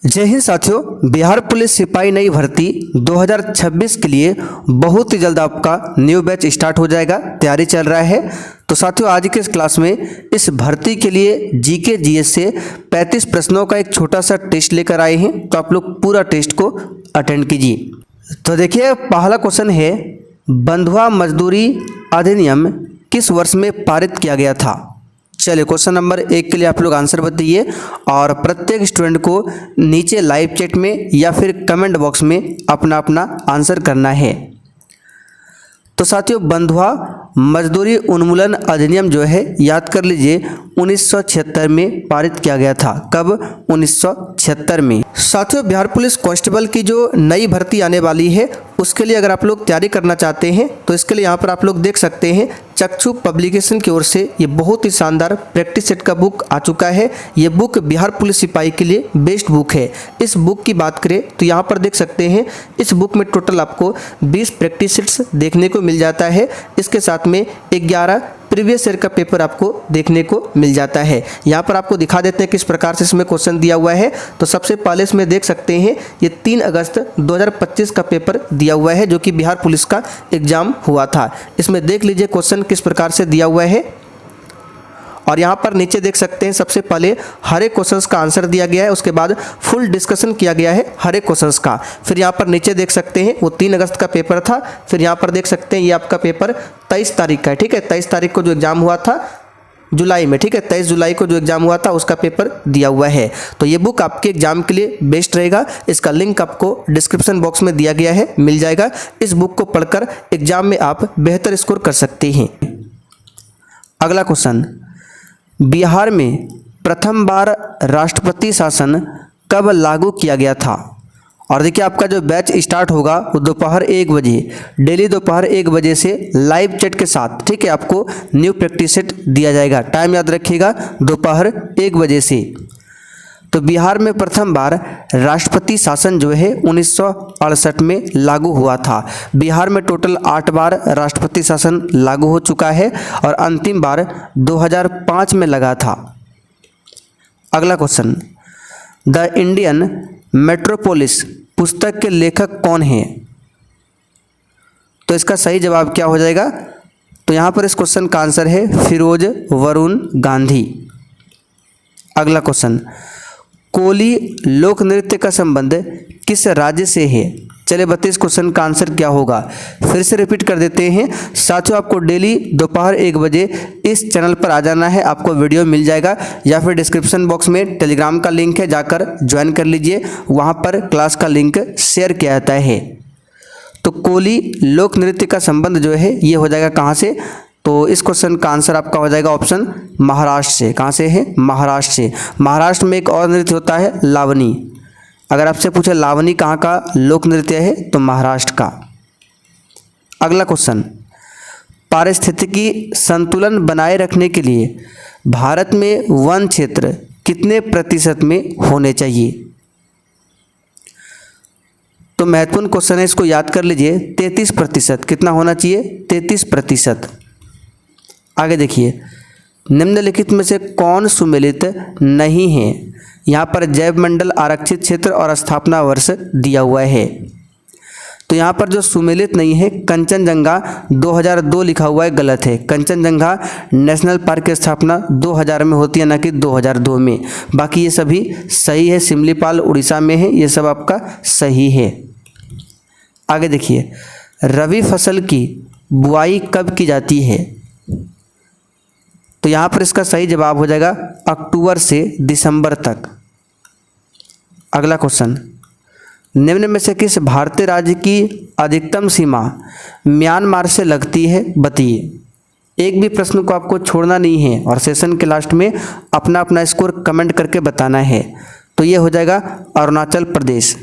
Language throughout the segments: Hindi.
जय हिंद साथियों, बिहार पुलिस सिपाही नई भर्ती 2026 के लिए बहुत ही जल्द आपका न्यू बैच स्टार्ट हो जाएगा। तैयारी चल रहा है। तो साथियों, आज के इस क्लास में इस भर्ती के लिए जीके जीएस से 35 प्रश्नों का एक छोटा सा टेस्ट लेकर आए हैं। तो आप लोग पूरा टेस्ट को अटेंड कीजिए। तो देखिए, पहला क्वेश्चन है, बंधुआ मजदूरी अधिनियम किस वर्ष में पारित किया गया था? चलिए, क्वेश्चन नंबर 1 के लिए आप लोग आंसर बताइए और प्रत्येक स्टूडेंट को नीचे लाइव चैट में या फिर कमेंट बॉक्स में अपना अपना आंसर करना है। तो साथियों, बंधुआ मजदूरी उन्मूलन अधिनियम जो है, याद कर लीजिए, 1976 में पारित किया गया था। कब? 1976 में। साथियों, बिहार पुलिस कांस्टेबल की जो नई भर्ती आने वाली है, उसके लिए अगर आप लोग तैयारी करना चाहते हैं तो इसके लिए यहाँ पर आप लोग देख सकते हैं, चक्षु पब्लिकेशन की ओर से ये बहुत ही शानदार प्रैक्टिस सेट का बुक आ चुका है। ये बुक बिहार पुलिस सिपाही के लिए बेस्ट बुक है। इस बुक की बात करें तो यहाँ पर देख सकते हैं, इस बुक में टोटल आपको 20 प्रैक्टिस सेट्स देखने को मिल जाता है। इसके साथ में 11 प्रीवियस ईयर का पेपर आपको देखने को मिल जाता है। यहाँ पर आपको दिखा देते हैं किस प्रकार से इसमें क्वेश्चन दिया हुआ है। तो सबसे पहले इसमें देख सकते हैं, ये 3 अगस्त 2025 का पेपर दिया हुआ है, जो कि बिहार पुलिस का एग्जाम हुआ था। इसमें देख लीजिए क्वेश्चन किस प्रकार से दिया हुआ है। और यहाँ पर नीचे देख सकते हैं, सबसे पहले हर एक क्वेश्चंस का आंसर दिया गया है, उसके बाद फुल डिस्कशन किया गया है हर एक क्वेश्चंस का। फिर यहाँ पर नीचे देख सकते हैं, वो 3 अगस्त का पेपर था। फिर यहाँ पर देख सकते हैं, ये आपका पेपर 23 तारीख का है। ठीक है, 23 तारीख को जो एग्जाम हुआ था जुलाई में, ठीक है, 23 जुलाई को जो एग्जाम हुआ था उसका पेपर दिया हुआ है। तो ये बुक आपके एग्जाम के लिए बेस्ट रहेगा। इसका लिंक आपको डिस्क्रिप्शन बॉक्स में दिया गया है, मिल जाएगा। इस बुक को पढ़कर एग्जाम में आप बेहतर स्कोर कर सकते हैं। अगला क्वेश्चन, बिहार में प्रथम बार राष्ट्रपति शासन कब लागू किया गया था? और देखिए, आपका जो बैच स्टार्ट होगा वो दोपहर 1 बजे, डेली दोपहर 1 बजे से लाइव चैट के साथ। ठीक है, आपको न्यू प्रैक्टिस सेट दिया जाएगा। टाइम याद रखिएगा, दोपहर 1 बजे से। तो बिहार में प्रथम बार राष्ट्रपति शासन जो है 1968 में लागू हुआ था। बिहार में टोटल 8 बार राष्ट्रपति शासन लागू हो चुका है और अंतिम बार 2005 में लगा था। अगला क्वेश्चन, द इंडियन मेट्रोपोलिस पुस्तक के लेखक कौन हैं? तो इसका सही जवाब क्या हो जाएगा? तो यहाँ पर इस क्वेश्चन का आंसर है फिरोज वरुण गांधी। अगला क्वेश्चन, कोली लोक नृत्य का संबंध किस राज्य से है? चलिए बताइए इस क्वेश्चन का आंसर क्या होगा। फिर से रिपीट कर देते हैं साथियों, आपको डेली दोपहर 1 बजे इस चैनल पर आ जाना है। आपको वीडियो मिल जाएगा या फिर डिस्क्रिप्शन बॉक्स में टेलीग्राम का लिंक है, जाकर ज्वाइन कर लीजिए। वहाँ पर क्लास का लिंक शेयर किया जाता है। तो कोली लोक नृत्य का संबंध जो है ये हो जाएगा कहाँ से? तो इस क्वेश्चन का आंसर आपका हो जाएगा ऑप्शन महाराष्ट्र से। कहाँ से है? महाराष्ट्र से। महाराष्ट्र में एक और नृत्य होता है लावनी। अगर आपसे पूछे लावनी कहाँ का लोक नृत्य है, तो महाराष्ट्र का। अगला क्वेश्चन, पारिस्थितिकी संतुलन बनाए रखने के लिए भारत में वन क्षेत्र कितने प्रतिशत में होने चाहिए? तो महत्वपूर्ण क्वेश्चन है, इसको याद कर लीजिए। 33%। कितना होना चाहिए? 33%। आगे देखिए, निम्नलिखित में से कौन सुमेलित नहीं है? यहाँ पर जैव मंडल, आरक्षित क्षेत्र और स्थापना वर्ष दिया हुआ है। तो यहाँ पर जो सुमेलित नहीं है, कंचनजंगा 2002 लिखा हुआ है, गलत है। कंचनजंगा नेशनल पार्क की स्थापना 2000 में होती है, ना कि 2002 में। बाकी ये सभी सही है। सिमलीपाल उड़ीसा में है, ये सब आपका सही है। आगे देखिए, रबी फसल की बुआई कब की जाती है? तो यहाँ पर इसका सही जवाब हो जाएगा अक्टूबर से दिसंबर तक। अगला क्वेश्चन, निम्न में से किस भारतीय राज्य की अधिकतम सीमा म्यांमार से लगती है? बताइए। एक भी प्रश्न को आपको छोड़ना नहीं है और सेशन के लास्ट में अपना अपना स्कोर कमेंट करके बताना है। तो ये हो जाएगा अरुणाचल प्रदेश।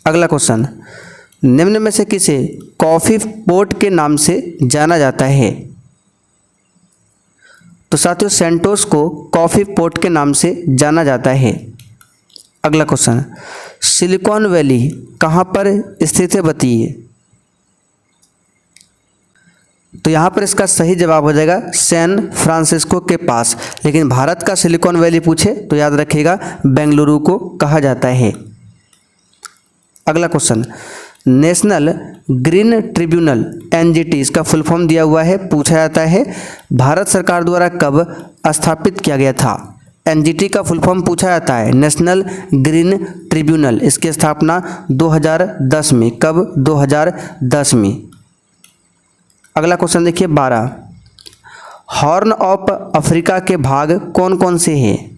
अगला क्वेश्चन, निम्न में से किसे कॉफ़ी पोर्ट के नाम से जाना जाता है? तो साथियों, सेंटोस को कॉफ़ी पोर्ट के नाम से जाना जाता है। अगला क्वेश्चन, सिलिकॉन वैली कहाँ पर स्थित है? बताइए। तो यहाँ पर इसका सही जवाब हो जाएगा सैन फ्रांसिस्को के पास। लेकिन भारत का सिलिकॉन वैली पूछे तो याद रखिएगा बेंगलुरु को कहा जाता है। अगला question, national green tribunal NGT इसका फुल फॉर्म दिया हुआ है, पूछा जाता है भारत सरकार द्वारा कब स्थापित किया गया था। एनजीटी का फुल फॉर्म पूछा जाता है, नेशनल ग्रीन ट्रिब्यूनल, इसकी स्थापना 2010 में। कब? 2010 में। अगला क्वेश्चन देखिए 12, हॉर्न ऑफ अफ्रीका के भाग कौन कौन से हैं?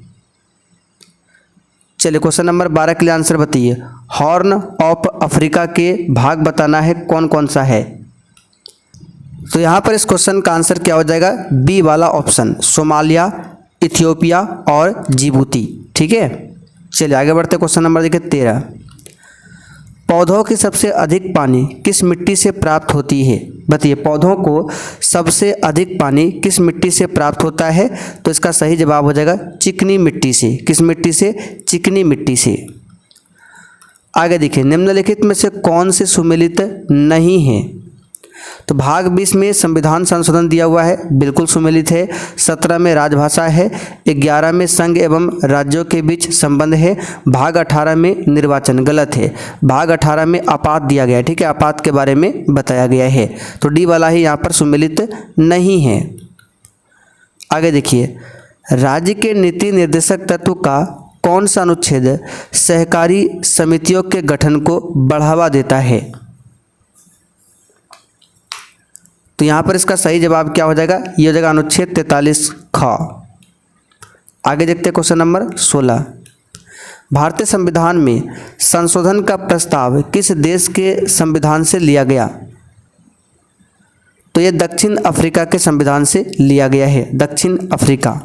चलिए क्वेश्चन नंबर 12 के लिए आंसर बताइए। हॉर्न ऑफ अफ्रीका के भाग बताना है, कौन कौन सा है? तो यहाँ पर इस क्वेश्चन का आंसर क्या हो जाएगा? बी वाला ऑप्शन, सोमालिया, इथियोपिया और जिबूती। ठीक है, चलिए आगे बढ़ते। क्वेश्चन नंबर देखिए 13, पौधों की सबसे अधिक पानी किस मिट्टी से प्राप्त होती है? बताइए, पौधों को सबसे अधिक पानी किस मिट्टी से प्राप्त होता है? तो इसका सही जवाब हो जाएगा चिकनी मिट्टी से। किस मिट्टी से? चिकनी मिट्टी से। आगे देखिए, निम्नलिखित में से कौन से सुमेलित नहीं है? तो भाग 20 में संविधान संशोधन दिया हुआ है, बिल्कुल सुमेलित है। 17 में राजभाषा है। 11 में संघ एवं राज्यों के बीच संबंध है। भाग 18 में निर्वाचन, गलत है। भाग 18 में आपात दिया गया है। ठीक है, आपात के बारे में बताया गया है। तो डी वाला ही यहाँ पर सुमेलित नहीं है। आगे देखिए, राज्य के नीति निर्देशक तत्व का कौन सा अनुच्छेद सहकारी समितियों के गठन को बढ़ावा देता है? तो यहाँ पर इसका सही जवाब क्या हो जाएगा? ये हो जाएगा अनुच्छेद 43 ख। आगे देखते हैं क्वेश्चन नंबर 16, भारतीय संविधान में संशोधन का प्रस्ताव किस देश के संविधान से लिया गया? तो ये दक्षिण अफ्रीका के संविधान से लिया गया है, दक्षिण अफ्रीका।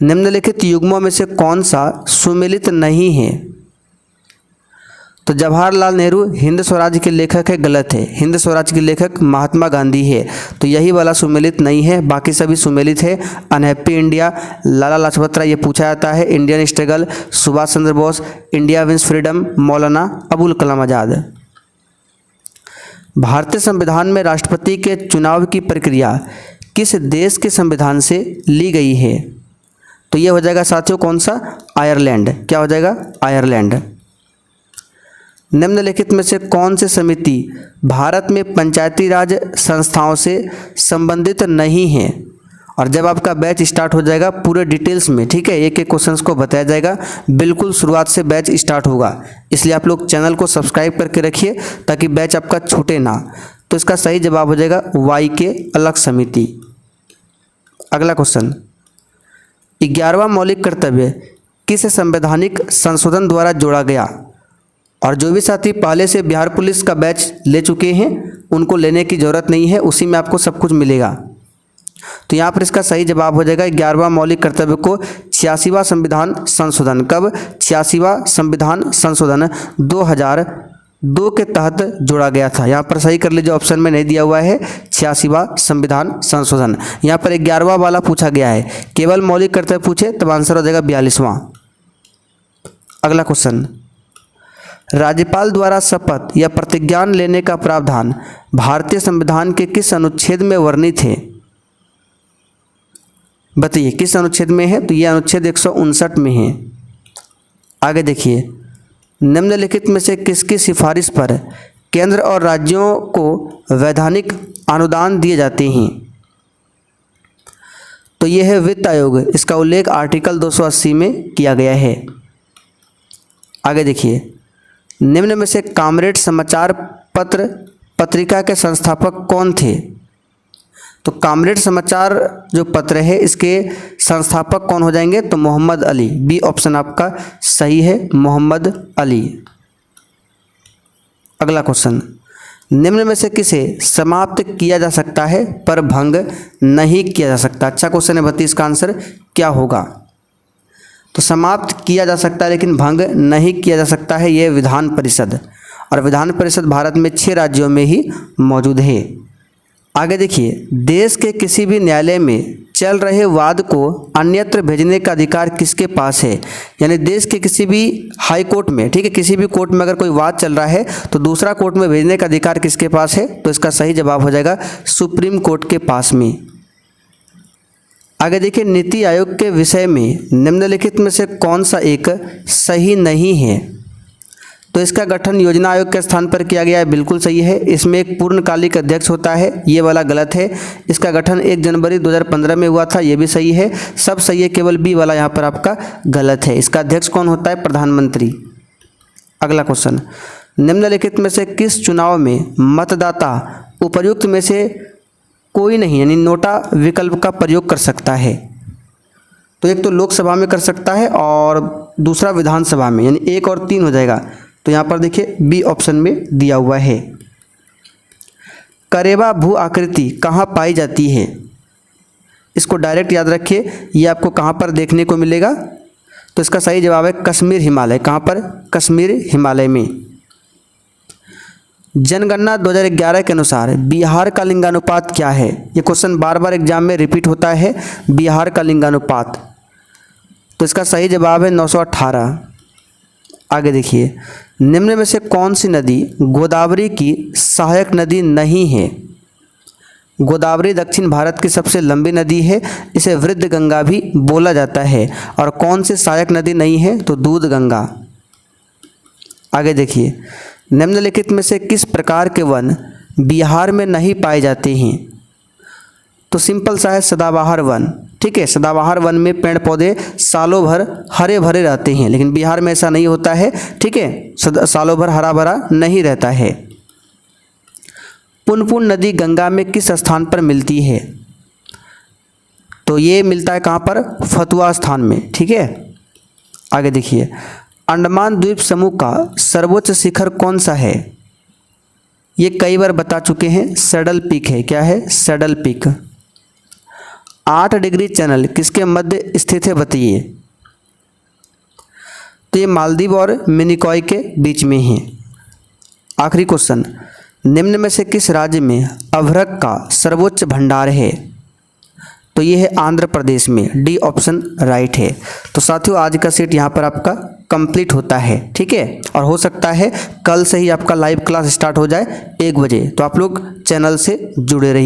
निम्नलिखित युग्मों में से कौन सा सुमेलित नहीं है? तो जवाहरलाल नेहरू हिंद स्वराज के लेखक है, गलत है। हिंद स्वराज के लेखक महात्मा गांधी है, तो यही वाला सुमेलित नहीं है। बाकी सभी सुमेलित है। अनहैप्पी इंडिया, लाला लाजपत राय, ये पूछा जाता है। Indian struggle, Subhash Chandra Bose, India wins freedom, Maulana Abul Kalam Azad. भारतीय संविधान में राष्ट्रपति के चुनाव की प्रक्रिया किस देश के संविधान से ली गई है? तो ये हो जाएगा साथियों कौन सा? आयरलैंड। क्या हो जाएगा? आयरलैंड। निम्नलिखित में से कौन सी समिति भारत में पंचायती राज संस्थाओं से संबंधित नहीं है? और जब आपका बैच स्टार्ट हो जाएगा पूरे डिटेल्स में, ठीक है, एक एक क्वेश्चंस को बताया जाएगा। बिल्कुल शुरुआत से बैच स्टार्ट होगा, इसलिए आप लोग चैनल को सब्सक्राइब करके रखिए ताकि बैच आपका छूटे ना। तो इसका सही जवाब हो जाएगा वाई के अलग समिति। अगला क्वेश्चन, 11वां मौलिक कर्तव्य किस संवैधानिक संशोधन द्वारा जोड़ा गया? और जो भी साथी पहले से बिहार पुलिस का बैच ले चुके हैं उनको लेने की ज़रूरत नहीं है, उसी में आपको सब कुछ मिलेगा। तो यहाँ पर इसका सही जवाब हो जाएगा 11वां मौलिक कर्तव्य को 86वां संविधान संशोधन। कब? 86वां संविधान संशोधन 2002 के तहत जोड़ा गया था। यहाँ पर सही कर लीजिए, ऑप्शन में नहीं दिया हुआ है 86वां संविधान संशोधन। यहाँ पर 11वां वाला पूछा गया है, केवल मौलिक कर्तव्य पूछे तब आंसर हो जाएगा 42वां। अगला क्वेश्चन, राज्यपाल द्वारा शपथ या प्रतिज्ञान लेने का प्रावधान भारतीय संविधान के किस अनुच्छेद में वर्णित है? बताइए किस अनुच्छेद में है? तो ये अनुच्छेद 159 में है। आगे देखिए, निम्नलिखित में से किसकी सिफारिश पर केंद्र और राज्यों को वैधानिक अनुदान दिए जाते हैं? तो यह है वित्त आयोग, इसका उल्लेख आर्टिकल 280 में किया गया है। आगे देखिए, निम्न में से कामरेड समाचार पत्र पत्रिका के संस्थापक कौन थे? तो कामरेड समाचार जो पत्र है इसके संस्थापक कौन हो जाएंगे? तो मोहम्मद अली। बी ऑप्शन आपका सही है, मोहम्मद अली। अगला क्वेश्चन, निम्न में से किसे समाप्त किया जा सकता है पर भंग नहीं किया जा सकता? अच्छा क्वेश्चन है, बताइए इसका आंसर क्या होगा? तो समाप्त किया जा सकता है लेकिन भंग नहीं किया जा सकता है, यह विधान परिषद। और विधान परिषद भारत में 6 राज्यों में ही मौजूद है। आगे देखिए, देश के किसी भी न्यायालय में चल रहे वाद को अन्यत्र भेजने का अधिकार किसके पास है? यानी देश के किसी भी हाई कोर्ट में, ठीक है, किसी भी कोर्ट में अगर कोई वाद चल रहा है तो दूसरा कोर्ट में भेजने का अधिकार किसके पास है? तो इसका सही जवाब हो जाएगा सुप्रीम कोर्ट के पास में। आगे देखिए, नीति आयोग के विषय में निम्नलिखित में से कौन सा एक सही नहीं है? तो इसका गठन योजना आयोग के स्थान पर किया गया है, बिल्कुल सही है। इसमें एक पूर्णकालिक अध्यक्ष होता है, ये वाला गलत है। इसका गठन 1 जनवरी 2015 में हुआ था, ये भी सही है। सब सही है, केवल बी वाला यहाँ पर आपका गलत है। इसका अध्यक्ष कौन होता है? प्रधानमंत्री। अगला क्वेश्चन, निम्नलिखित में से किस चुनाव में मतदाता उपर्युक्त में से कोई नहीं यानी नोटा विकल्प का प्रयोग कर सकता है? तो एक तो लोकसभा में कर सकता है और दूसरा विधानसभा में, यानी 1 और 3 हो जाएगा। तो यहाँ पर देखिए बी ऑप्शन में दिया हुआ है। करेवा भू आकृति कहाँ पाई जाती है? इसको डायरेक्ट याद रखिए, ये आपको कहाँ पर देखने को मिलेगा? तो इसका सही जवाब है कश्मीर हिमालय। कहाँ पर? कश्मीर हिमालय में। जनगणना 2011 के अनुसार बिहार का लिंगानुपात क्या है? ये क्वेश्चन बार बार एग्जाम में रिपीट होता है, बिहार का लिंगानुपात। तो इसका सही जवाब है 918। आगे देखिए, निम्न में से कौन सी नदी गोदावरी की सहायक नदी नहीं है? गोदावरी दक्षिण भारत की सबसे लंबी नदी है, इसे वृद्ध गंगा भी बोला जाता है। और कौन सी सहायक नदी नहीं है? तो दूध गंगा। आगे देखिए, निम्नलिखित में से किस प्रकार के वन बिहार में नहीं पाए जाते हैं? तो सिंपल सा है, सदाबहार वन। ठीक है, सदाबहार वन में पेड़ पौधे सालों भर हरे भरे रहते हैं, लेकिन बिहार में ऐसा नहीं होता है। ठीक है, सालों भर हरा भरा नहीं रहता है। पुनपुन नदी गंगा में किस स्थान पर मिलती है? तो ये मिलता है कहाँ पर? फतुहा स्थान में। ठीक है, आगे देखिए, अंडमान द्वीप समूह का सर्वोच्च शिखर कौन सा है? ये कई बार बता चुके हैं, सैडल पीक है। क्या है? Saddle peak. 8 डिग्री चैनल किसके मध्य स्थित है? बताइए। तो ये मालदीव और मिनिकॉय के बीच में है। आखिरी क्वेश्चन, निम्न में से किस राज्य में अभ्रक का सर्वोच्च भंडार है? तो ये है आंध्र प्रदेश में। डी ऑप्शन राइट है। तो साथियों, आज का सेट यहाँ पर आपका कंप्लीट होता है। ठीक है, और हो सकता है कल से ही आपका लाइव क्लास स्टार्ट हो जाए 1 बजे। तो आप लोग चैनल से जुड़े रहिए।